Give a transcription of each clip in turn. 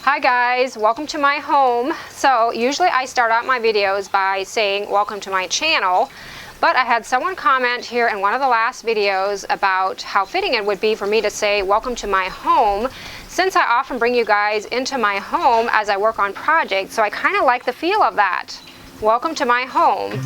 Hi guys, welcome to my home. So usually I start out my videos by saying welcome to my channel, but I had someone comment here in one of the last videos about how fitting it would be for me to say welcome to my home, since I often bring you guys into my home as I work on projects, so I kind of like the feel of that. Welcome to my home.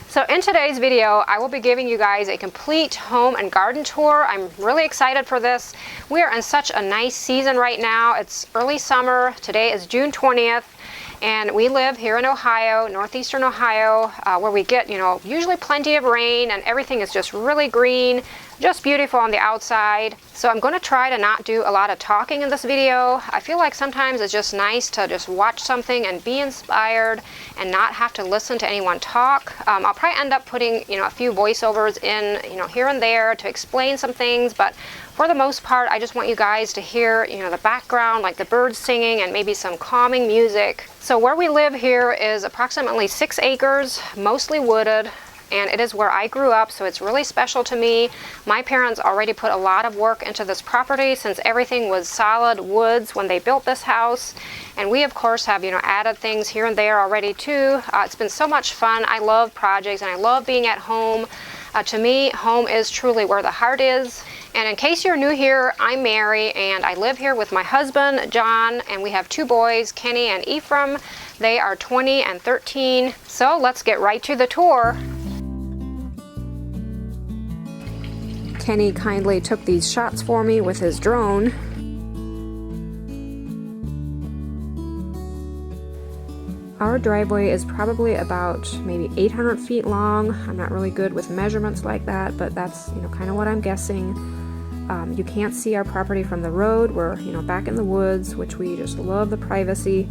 So in today's video, I will be giving you guys a complete home and garden tour. I'm really excited for this. We are in such a nice season right now. It's early summer. Today is June 20th. And we live here in Ohio, northeastern Ohio, where we get, usually plenty of rain and everything is just really green, just beautiful on the outside. So I'm going to try to not do a lot of talking in this video. I feel like sometimes it's just nice to just watch something and be inspired and not have to listen to anyone talk. I'll probably end up putting, a few voiceovers in, here and there to explain some things, but for the most part, I just want you guys to hear, the background, like the birds singing and maybe some calming music. So where we live here is approximately 6 acres, mostly wooded, and it is where I grew up, so it's really special to me. My parents already put a lot of work into this property since everything was solid woods when they built this house. And we, of course, have, added things here and there already too. It's been so much fun. I love projects and I love being at home. To me, home is truly where the heart is. And in case you're new here, I'm Mary and I live here with my husband, John, and we have 2 boys, Kenny and Ephraim. They are 20 and 13. So let's get right to the tour. Kenny kindly took these shots for me with his drone. Our driveway is probably about maybe 800 feet long. I'm not really good with measurements like that, but that's kind of what I'm guessing. You can't see our property from the road. We're back in the woods, which we just love the privacy.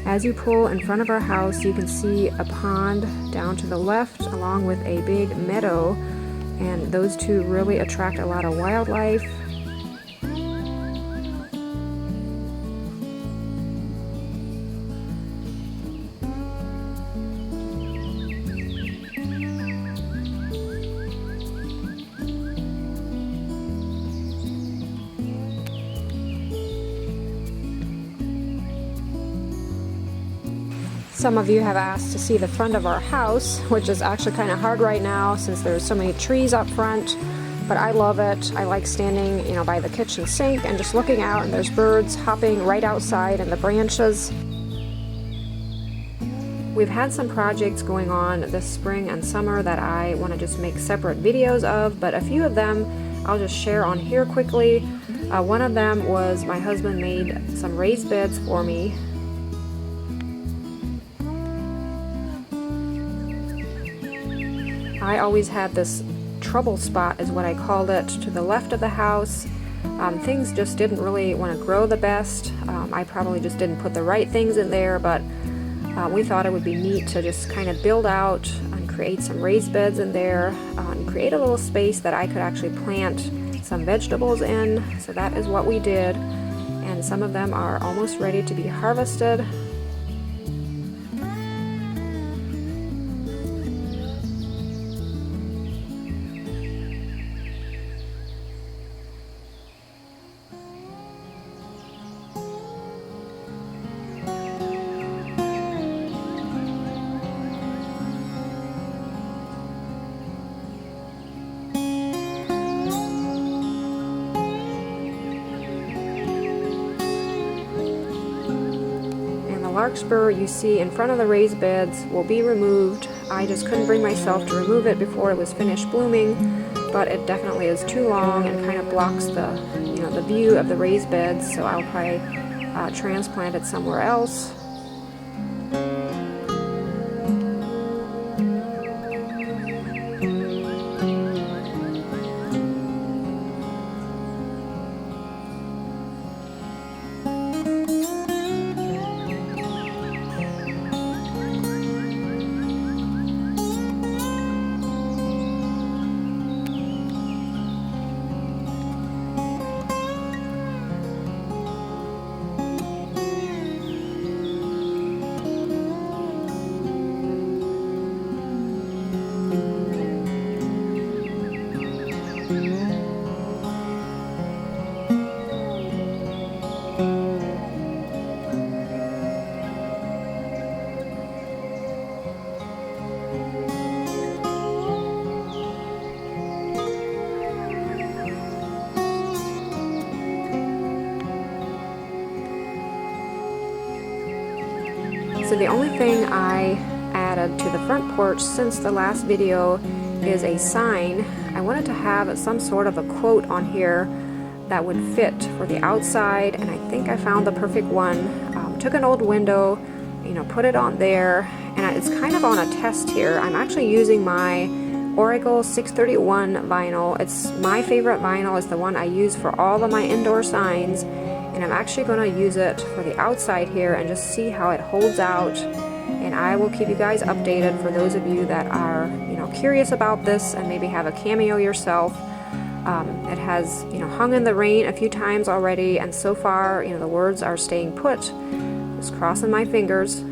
As you pull in front of our house, you can see a pond down to the left along with a big meadow, and those two really attract a lot of wildlife. Some of you have asked to see the front of our house, which is actually kind of hard right now since there's so many trees up front, but I love it. I like standing, by the kitchen sink and just looking out, and there's birds hopping right outside in the branches. We've had some projects going on this spring and summer that I want to just make separate videos of, but a few of them I'll just share on here quickly. One of them was my husband made some raised beds for me. I always had this trouble spot, is what I called it, to the left of the house. Things just didn't really want to grow the best. I probably just didn't put the right things in there, but we thought it would be neat to just kind of build out and create some raised beds in there and create a little space that I could actually plant some vegetables in. So that is what we did, and some of them are almost ready to be harvested. Larkspur you see in front of the raised beds will be removed. I just couldn't bring myself to remove it before it was finished blooming, but it definitely is too long and kind of blocks the the view of the raised beds, so I'll probably transplant it somewhere else. So the only thing I added to the front porch since the last video is a sign. I wanted to have some sort of a quote on here that would fit for the outside, and I think I found the perfect one. Took an old window, you know, put it on there, and it's kind of on a test here. I'm actually using my Oracle 631 vinyl. It's my favorite vinyl. It's the one I use for all of my indoor signs, and I'm actually going to use it for the outside here and just see how it holds out. And I will keep you guys updated for those of you that are, you know, curious about this and maybe have a cameo yourself. It has, you know, hung in the rain a few times already, and so far, you know, the words are staying put. Just crossing my fingers.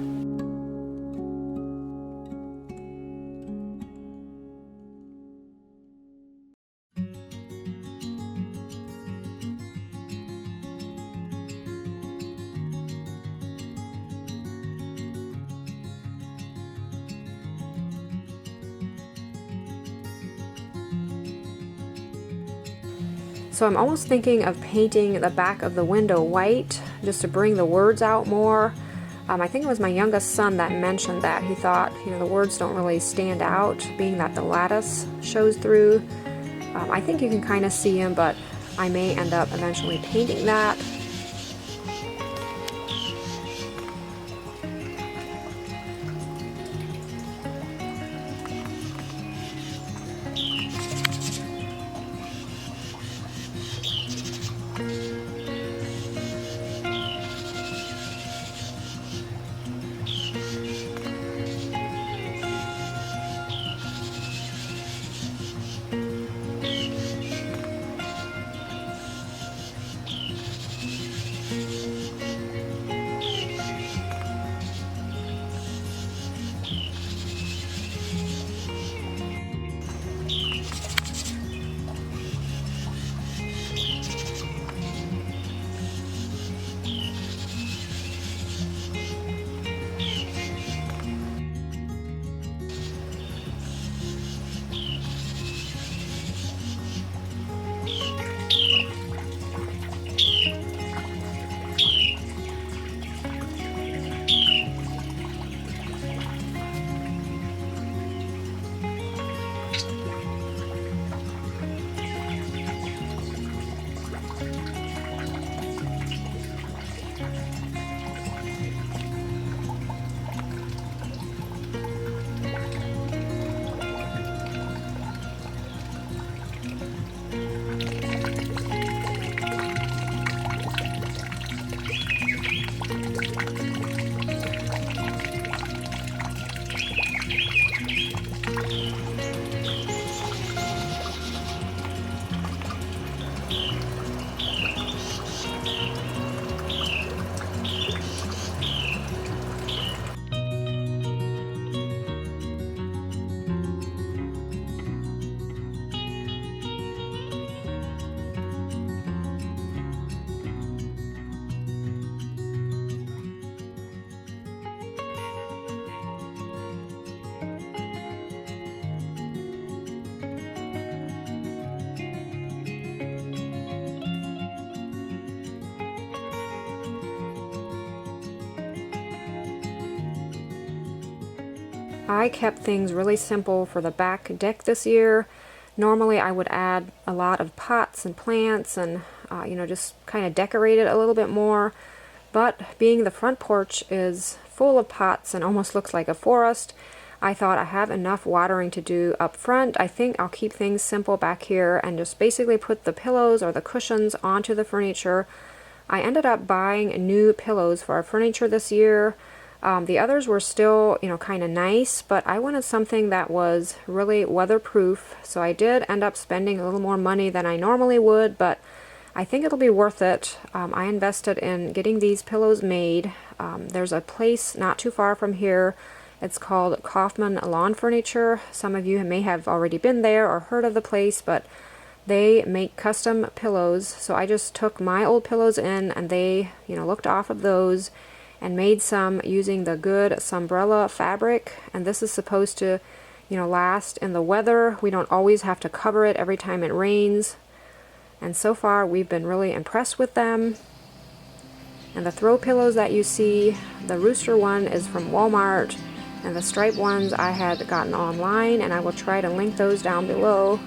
So I'm almost thinking of painting the back of the window white just to bring the words out more. I think it was my youngest son that mentioned that. He thought, you know, the words don't really stand out, being that the lattice shows through. I think you can kind of see him, but I may end up eventually painting that. I kept things really simple for the back deck this year. Normally I would add a lot of pots and plants and you know, just kind of decorate it a little bit more. But being the front porch is full of pots and almost looks like a forest, I thought I have enough watering to do up front. I think I'll keep things simple back here and just basically put the pillows or the cushions onto the furniture. I ended up buying new pillows for our furniture this year. The others were still, you know, kind of nice, but I wanted something that was really weatherproof, so I did end up spending a little more money than I normally would, but I think it'll be worth it. I invested in getting these pillows made. There's a place not too far from here. It's called Kaufman Lawn Furniture. Some of you may have already been there or heard of the place, but they make custom pillows. So I just took my old pillows in and they, you know, looked off of those and made some using the good Sunbrella fabric. And this is supposed to, you know, last in the weather. We don't always have to cover it every time it rains. And so far we've been really impressed with them. And the throw pillows that you see, the rooster one is from Walmart, and the stripe ones I had gotten online, and I will try to link those down below.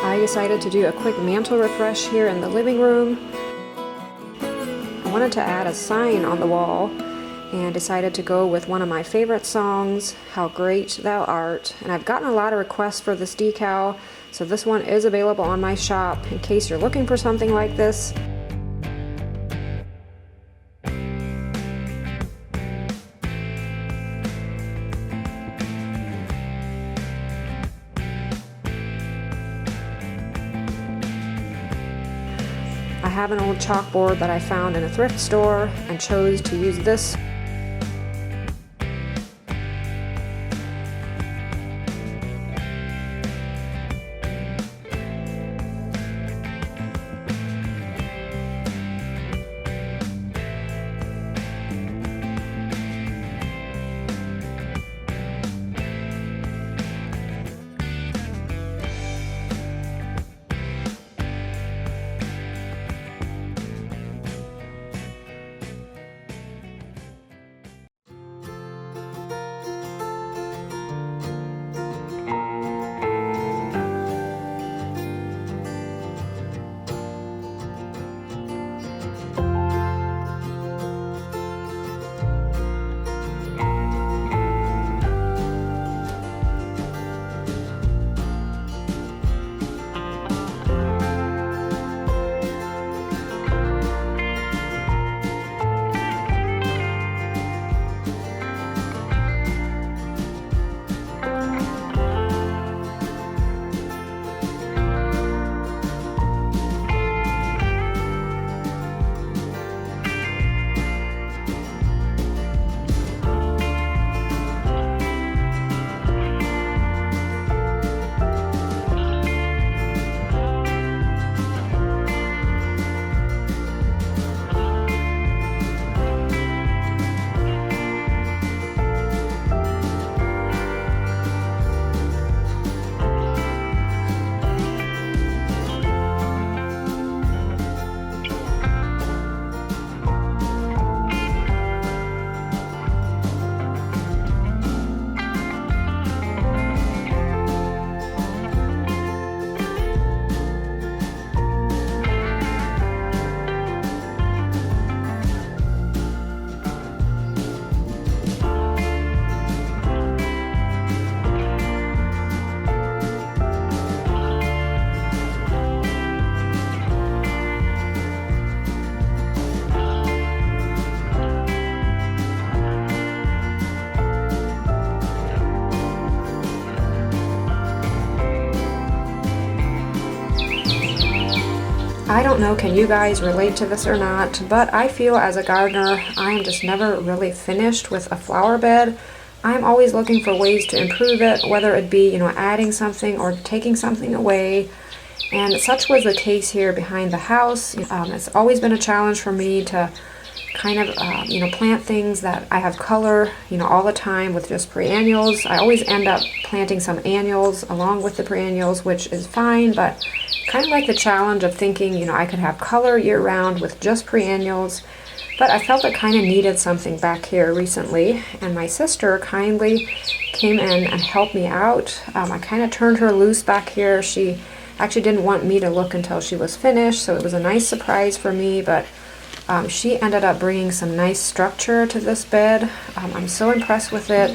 I decided to do a quick mantle refresh here in the living room. I wanted to add a sign on the wall and decided to go with one of my favorite songs, How Great Thou Art. And I've gotten a lot of requests for this decal, so this one is available on my shop in case you're looking for something like this. I have an old chalkboard that I found in a thrift store and chose to use this. I don't know, can you guys relate to this or not, but I feel as a gardener, I am just never really finished with a flower bed. I'm always looking for ways to improve it, whether it be, adding something or taking something away. And such was the case here behind the house. It's always been a challenge for me to kind of, plant things that I have color, all the time with just perennials. I always end up planting some annuals along with the perennials, which is fine, but kind of like the challenge of thinking, I could have color year round with just perennials. But I felt I kind of needed something back here recently, and my sister kindly came in and helped me out. I kind of turned her loose back here. She actually didn't want me to look until she was finished, so it was a nice surprise for me, but she ended up bringing some nice structure to this bed. I'm so impressed with it.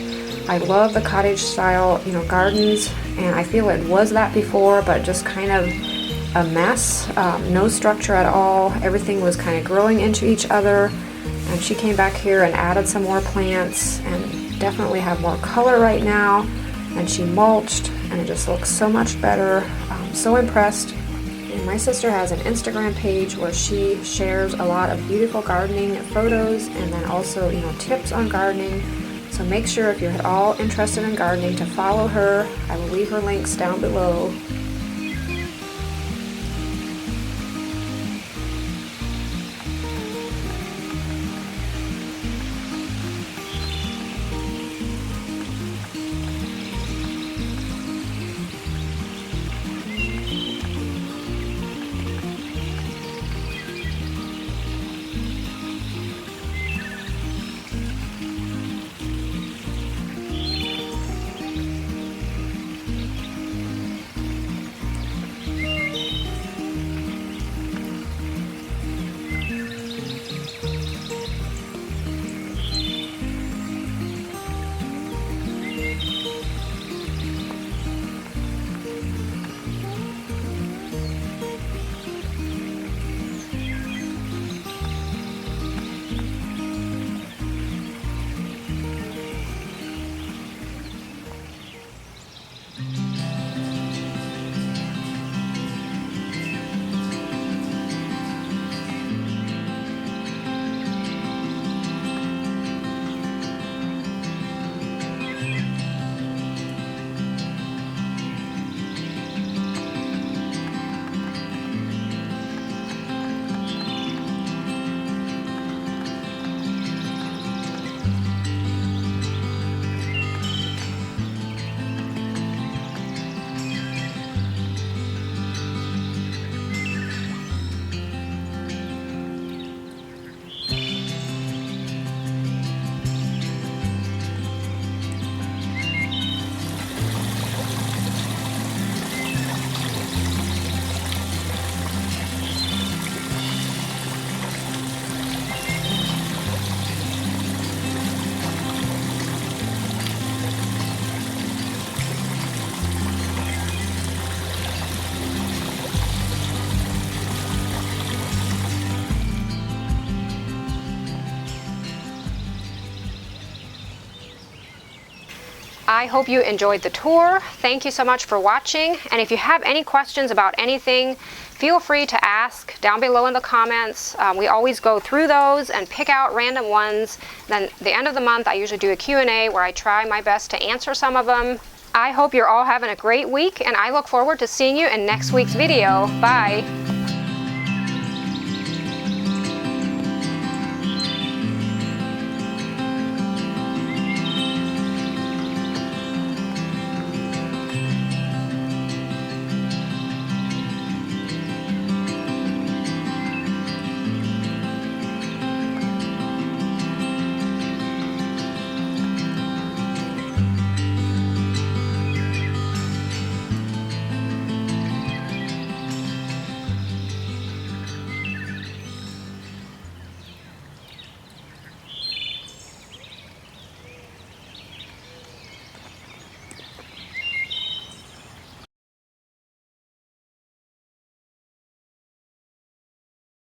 I love the cottage style, gardens, and I feel it was that before, but just kind of a mess, no structure at all. Everything was kind of growing into each other, and she came back here and added some more plants and definitely have more color right now, and she mulched and it just looks so much better. I'm so impressed. And my sister has an Instagram page where she shares a lot of beautiful gardening photos and then also tips on gardening. So make sure if you're at all interested in gardening to follow her. I will leave her links down below. I hope you enjoyed the tour. Thank you so much for watching. And if you have any questions about anything, feel free to ask down below in the comments. We always go through those and pick out random ones. Then at the end of the month, I usually do a Q&A where I try my best to answer some of them. I hope you're all having a great week, and I look forward to seeing you in next week's video. Bye.